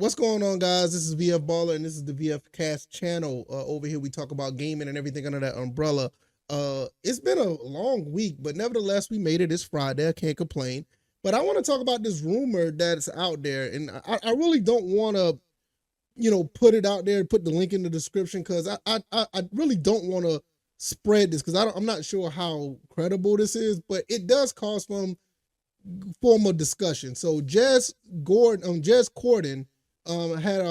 What's going on, guys? This is VF Baller, and this is the VF Cast channel. Over here, we talk about gaming and everything under that umbrella. It's been a long week, but nevertheless, we made it. It's Friday. I can't complain. But I want to talk about this rumor that's out there, and I really don't want to, put it out there, put the link in the description, because I really don't want to spread this because I'm not sure how credible this is, but it does cause some form of discussion. So Jez Corden had it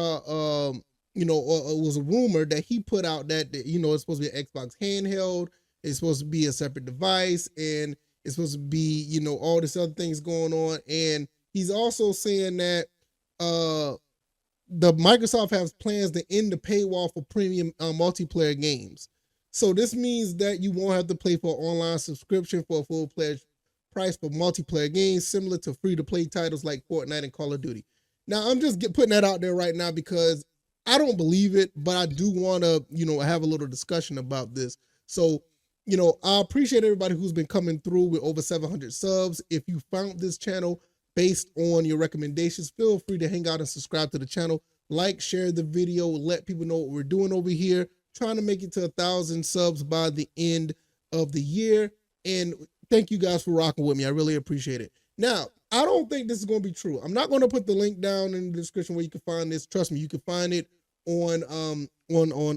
was a rumor that he put out that it's supposed to be an Xbox handheld, it's supposed to be a separate device, and it's supposed to be all this other things going on. And he's also saying that the Microsoft has plans to end the paywall for premium multiplayer games. So this means that you won't have to pay for an online subscription for a full-fledged price for multiplayer games, similar to free-to-play titles like Fortnite and Call of Duty. Now, I'm just putting that out there right now because I don't believe it, but I do want to, have a little discussion about this. So, I appreciate everybody who's been coming through with over 700 subs. If you found this channel based on your recommendations, feel free to hang out and subscribe to the channel. Like, share the video, let people know what we're doing over here. Trying to make it to 1,000 subs by the end of the year. And thank you guys for rocking with me. I really appreciate it. Now, I don't think this is going to be true. I'm not going to put the link down in the description where you can find this. Trust me, you can find it on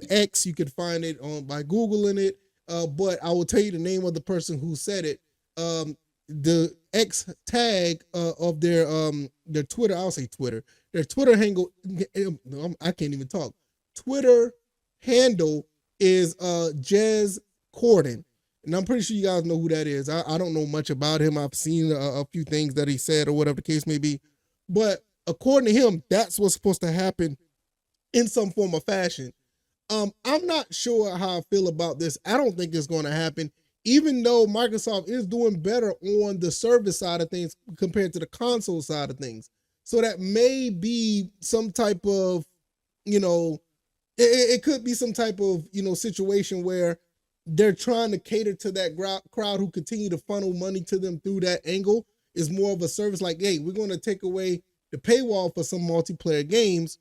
X. You can find it by Googling it. But I will tell you the name of the person who said it. The X tag of their Twitter. I'll say Twitter. Their Twitter handle. I can't even talk. Twitter handle is Jez Corden. And I'm pretty sure you guys know who that is. I don't know much about him. I've seen a few things that he said or whatever the case may be. But according to him, that's what's supposed to happen in some form of fashion. I'm not sure how I feel about this. I don't think it's going to happen, even though Microsoft is doing better on the service side of things compared to the console side of things. So that may be some type of, it could be some type of, situation where they're trying to cater to that crowd who continue to funnel money to them through that angle. Is more of a service like, hey, we're going to take away the paywall for some multiplayer games.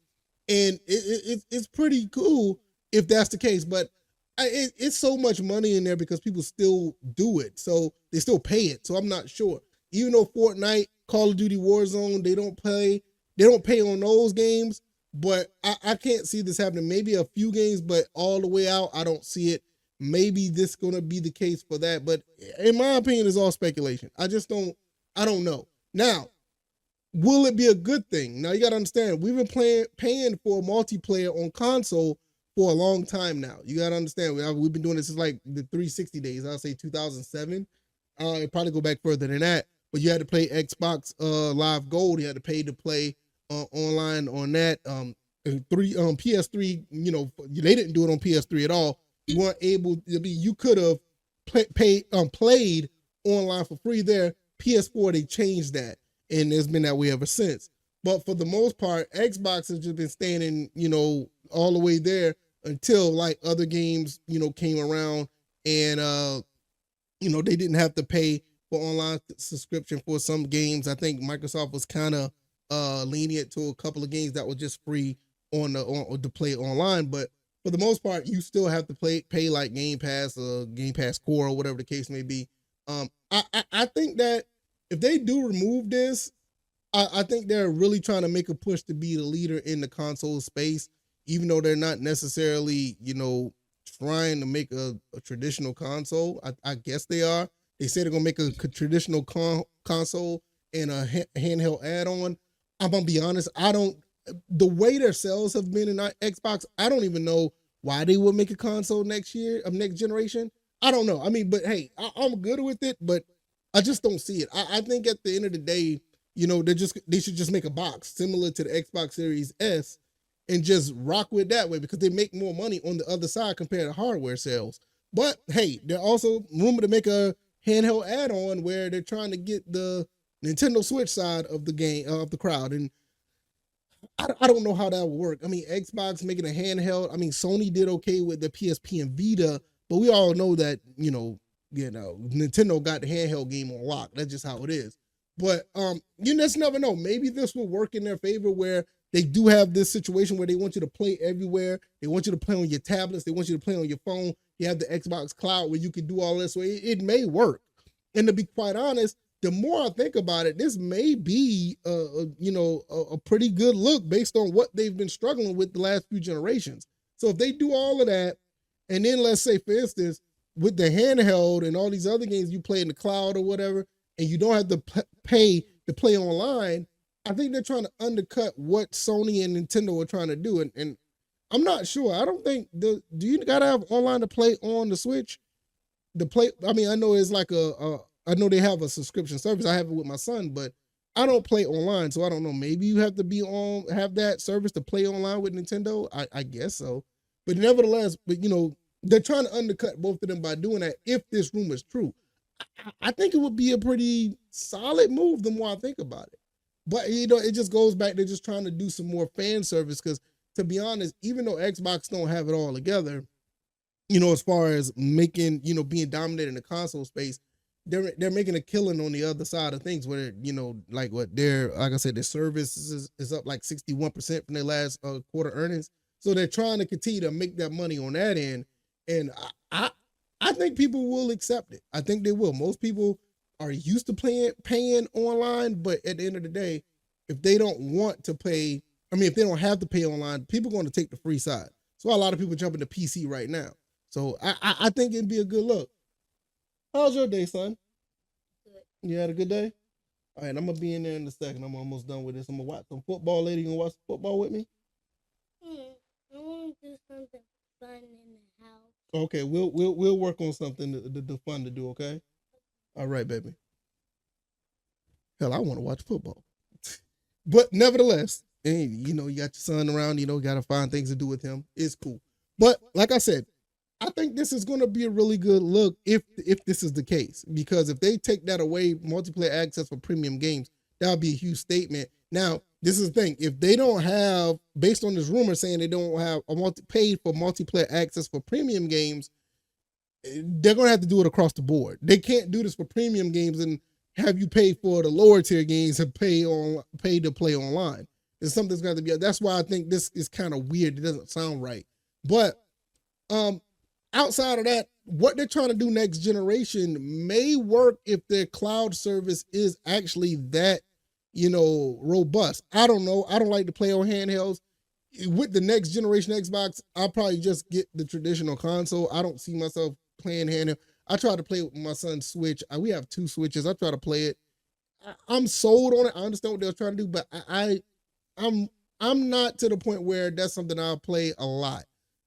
And it's pretty cool if that's the case. But it's so much money in there because people still do it. So they still pay it. So I'm not sure. Even though Fortnite, Call of Duty Warzone, they don't pay on those games. But I can't see this happening. Maybe a few games, but all the way out, I don't see it. Maybe this is going to be the case for that. But in my opinion, it's all speculation. I don't know. Now, will it be a good thing? Now, you got to understand, we've been paying for multiplayer on console for a long time now. You got to understand, we've been doing this since like the 360 days. I'll say 2007. It'd probably go back further than that. But you had to play Xbox Live Gold. You had to pay to play online on that. PS3, they didn't do it on PS3 at all. You weren't able to be. You could have played online for free there. PS4, they changed that, and it's been that way ever since. But for the most part, Xbox has just been staying in, all the way there until like other games, came around, and they didn't have to pay for online subscription for some games. I think Microsoft was kind of lenient to a couple of games that were just free to play online, but for the most part, you still have to pay like Game Pass or Game Pass Core or whatever the case may be. I think that if they do remove this, I think they're really trying to make a push to be the leader in the console space, even though they're not necessarily, trying to make a traditional console. I guess they are. They say they're gonna make a traditional console and a handheld add-on. I'm gonna be honest. The way their sales have been in Xbox, I don't even know why they would make a console next generation. I don't know. I mean, but hey, I'm good with it, but I just don't see it. I think at the end of the day, they should just make a box similar to the Xbox Series S and just rock with that way because they make more money on the other side compared to hardware sales. But hey, they're also rumored to make a handheld add-on where they're trying to get the Nintendo Switch side of the game of the crowd. And I don't know how that will work. I mean, Xbox making a handheld. I mean, Sony did okay with the PSP and Vita, but we all know that Nintendo got the handheld game on lock. That's just how it is. But you just never know. Maybe this will work in their favor where They do have this situation where they want you to play everywhere. They want you to play on your tablets. They want you to play on your phone. You have the Xbox Cloud where you can do all this. So it may work. And to be quite honest, the more I think about it, this may be a pretty good look based on what they've been struggling with the last few generations. So if they do all of that, and then let's say, for instance, with the handheld and all these other games you play in the cloud or whatever, and you don't have to pay to play online, I think they're trying to undercut what Sony and Nintendo are trying to do. And I'm not sure. I don't think do you gotta have online to play on the Switch? I know it's like I know they have a subscription service. I have it with my son, but I don't play online, so I don't know. Maybe you have to have that service to play online with Nintendo. I guess so. But nevertheless, they're trying to undercut both of them by doing that. If this rumor is true, I think it would be a pretty solid move the more I think about it. But it just goes back to just trying to do some more fan service, because to be honest, even though Xbox don't have it all together, as far as making, being dominant in the console space, they're making a killing on the other side of things where, like I said, their service is up like 61% from their last quarter earnings. So they're trying to continue to make that money on that end. And I think people will accept it. I think they will. Most people are used to paying online, but at the end of the day, if they don't want to pay, if they don't have to pay online, people are going to take the free side. So a lot of people jump into PC right now. So I think it'd be a good look. How's your day, son? Good. You had a good day? All right, I'm going to be in there in a second. I'm almost done with this. I'm going to watch some football. Lady, you going to watch football with me? I want to do something fun in the house. Okay, we'll work on something the fun to do, okay? All right, baby. Hell, I want to watch football. But nevertheless, you got your son around, you got to find things to do with him. It's cool. But like I said, I think this is going to be a really good look if this is the case, because if they take that away, multiplayer access for premium games, that would be a huge statement. Now, this is the thing. If they don't have, based on this rumor saying they don't have paid for multiplayer access for premium games, they're going to have to do it across the board. They can't do this for premium games and have you pay for the lower tier games and pay to play online. It's something that's got to be. That's why I think this is kind of weird. It doesn't sound right. But outside of that, what they're trying to do next generation may work if their cloud service is actually that, robust. I don't know. I don't like to play on handhelds. With the next generation Xbox, I'll probably just get the traditional console. I don't see myself playing handheld. I try to play with my son's Switch. We have 2 Switches. I try to play it. I'm sold on it. I understand what they're trying to do, but I'm not to the point where that's something I'll play a lot.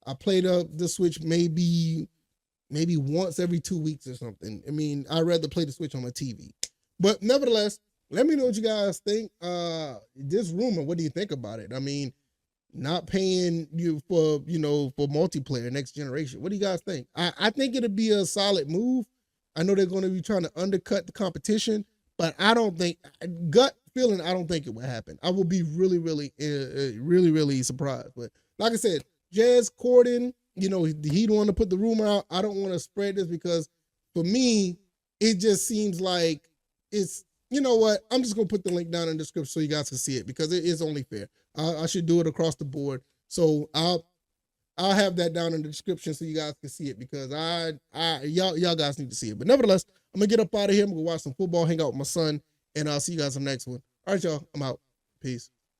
I play the Switch maybe once every 2 weeks or something. I'd rather play the Switch on my TV. But nevertheless, let me know what you guys think. This rumor, what do you think about it? Not paying you for multiplayer next generation. What do you guys think? I think it'd be a solid move. I know they're going to be trying to undercut the competition, but I don't think, gut feeling, I don't think it would happen. I will be really, really, really, really surprised. But like I said, Jez Corden, he'd want to put the rumor out. I don't want to spread this because for me, it just seems like it's, you know what? I'm just going to put the link down in the description so you guys can see it because it is only fair. I should do it across the board. So I'll have that down in the description so you guys can see it because y'all guys need to see it. But nevertheless, I'm going to get up out of here. I'm going to watch some football, hang out with my son, and I'll see you guys on the next one. All right, y'all. I'm out. Peace.